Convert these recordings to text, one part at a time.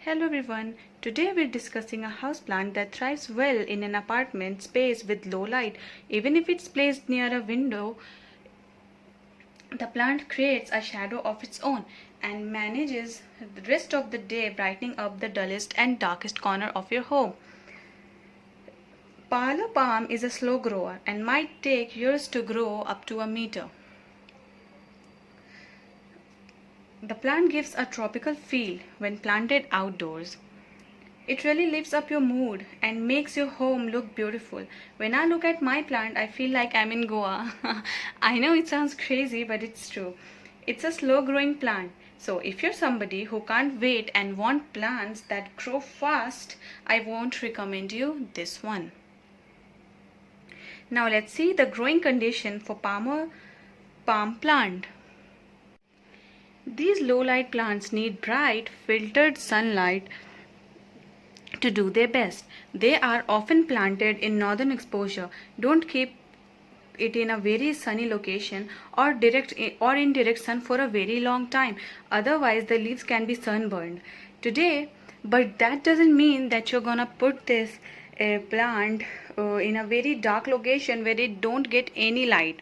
Hello everyone, today we're discussing a houseplant that thrives well in an apartment space with low light. Even if it's placed near a window, the plant creates a shadow of its own and manages the rest of the day, brightening up the dullest and darkest corner of your home. Parlor Palm is a slow grower and might take years to grow up to a meter. The plant gives a tropical feel when planted outdoors. It really lifts up your mood and makes your home look beautiful. When I look at my plant, I feel like I'm in Goa. I know it sounds crazy, but it's true. It's a slow growing plant. So if you're somebody who can't wait and want plants that grow fast, I won't recommend you this one. Now let's see the growing condition for palm plant. These low light plants need bright, filtered sunlight to do their best. They are often planted in northern exposure. Don't keep it in a very sunny location or in direct sun for a very long time. Otherwise, the leaves can be sunburned. But that doesn't mean that you're gonna put this plant in a very dark location where it don't get any light.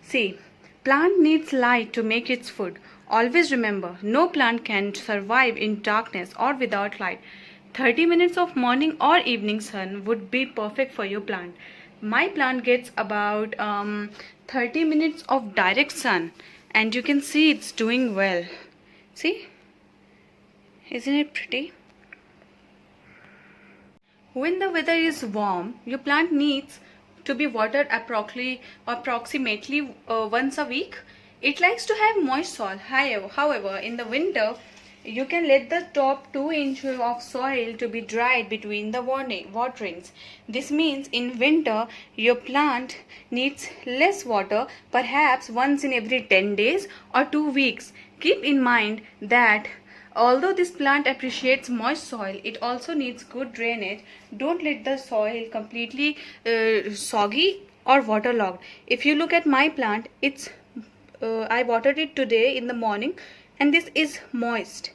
See, plant needs light to make its food. Always remember, no plant can survive in darkness or without light. 30 minutes of morning or evening sun would be perfect for your plant. My plant gets about 30 minutes of direct sun and you can see it's doing well. See? Isn't it pretty? When the weather is warm, your plant needs to be watered approximately once a week. It likes to have moist soil. However, in the winter, you can let the top 2 inches of soil to be dried between the waterings. This means in winter, your plant needs less water, perhaps once in every 10 days or 2 weeks. Keep in mind that although this plant appreciates moist soil, it also needs good drainage. Don't let the soil completely soggy or waterlogged. If you look at my plant, I watered it today in the morning and this is moist.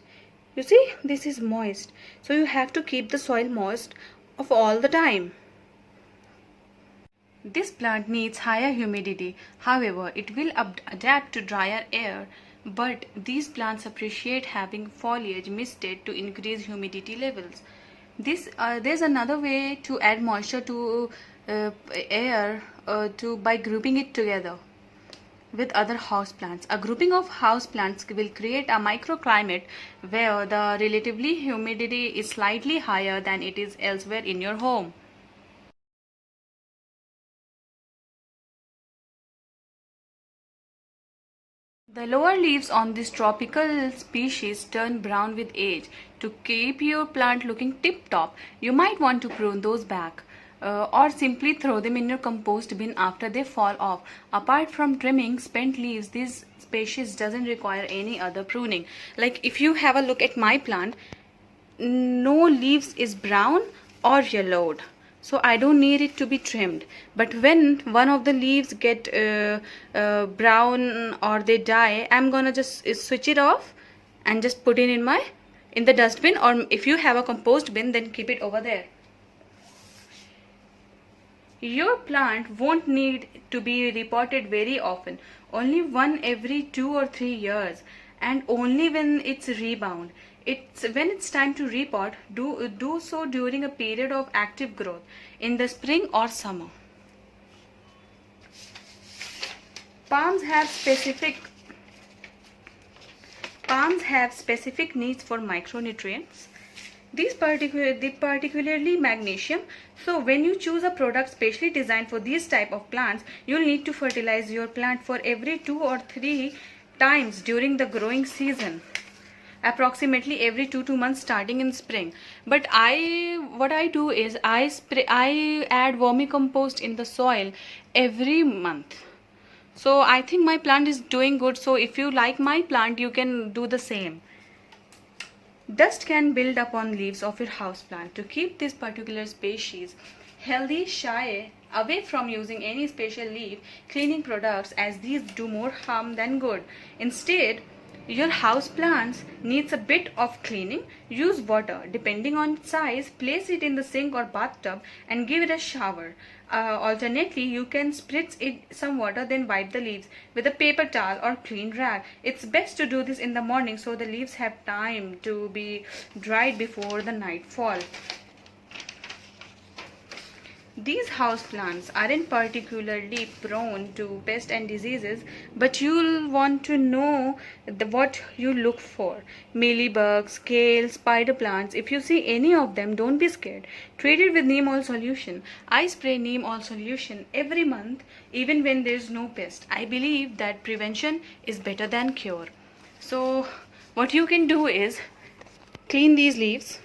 You see, this is moist. So you have to keep the soil moist of all the time. This plant needs higher humidity. However, it will adapt to drier air. But these plants appreciate having foliage misted to increase humidity levels. There's another way to add moisture to air by grouping it together with other houseplants. A grouping of houseplants will create a microclimate where the relatively humidity is slightly higher than it is elsewhere in your home. The lower leaves on this tropical species turn brown with age. To keep your plant looking tip-top, you might want to prune those back. Or simply throw them in your compost bin after they fall off. Apart from trimming spent leaves, this species doesn't require any other pruning. Like if you have a look at my plant, no leaves is brown or yellowed. So I don't need it to be trimmed. But when one of the leaves get brown or they die, I'm gonna just switch it off and just put it in the dustbin, or if you have a compost bin, then keep it over there. Your plant won't need to be repotted very often, only one every 2 or 3 years, and only when it's rebound. When it's time to repot, do so during a period of active growth in the spring or summer. Palms have specific needs for micronutrients. Particularly magnesium. So when you choose a product specially designed for these type of plants, you'll need to fertilize your plant for every 2 or 3 times during the growing season, approximately every 2 months starting in spring. But what I do is I add vermicompost in the soil every month. So I think my plant is doing good. So if you like my plant, you can do the same. Dust can build up on leaves of your houseplant. To keep this particular species healthy, shy away from using any special leaf cleaning products, as these do more harm than good. Instead, Your house plants needs a bit of cleaning. Use water depending on size. Place it in the sink or bathtub and give it a shower. Alternately, you can spritz it some water, then wipe the leaves with a paper towel or clean rag. It's best to do this in the morning so the leaves have time to be dried before the nightfall. These houseplants aren't particularly prone to pests and diseases, but you'll want to know what you look for. Mealybugs, kale, spider plants. If you see any of them, don't be scared. Treat it with neem oil solution. I spray neem oil solution every month, even when there's no pest. I believe that prevention is better than cure. So, what you can do is clean these leaves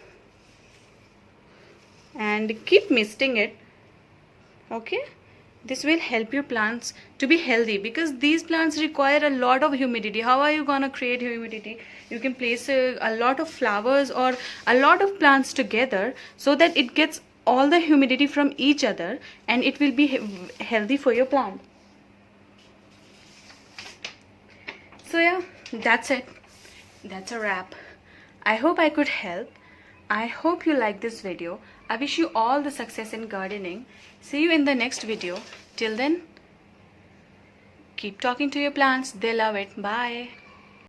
and keep misting it. Okay, this will help your plants to be healthy, because these plants require a lot of humidity. How are you gonna create humidity? You can place a lot of flowers or a lot of plants together so that it gets all the humidity from each other, and it will be healthy for your plant. So yeah, that's it. That's a wrap. I hope I could help. I hope you like this video. I wish you all the success in gardening. See you in the next video. Till then, keep talking to your plants. They love it. Bye.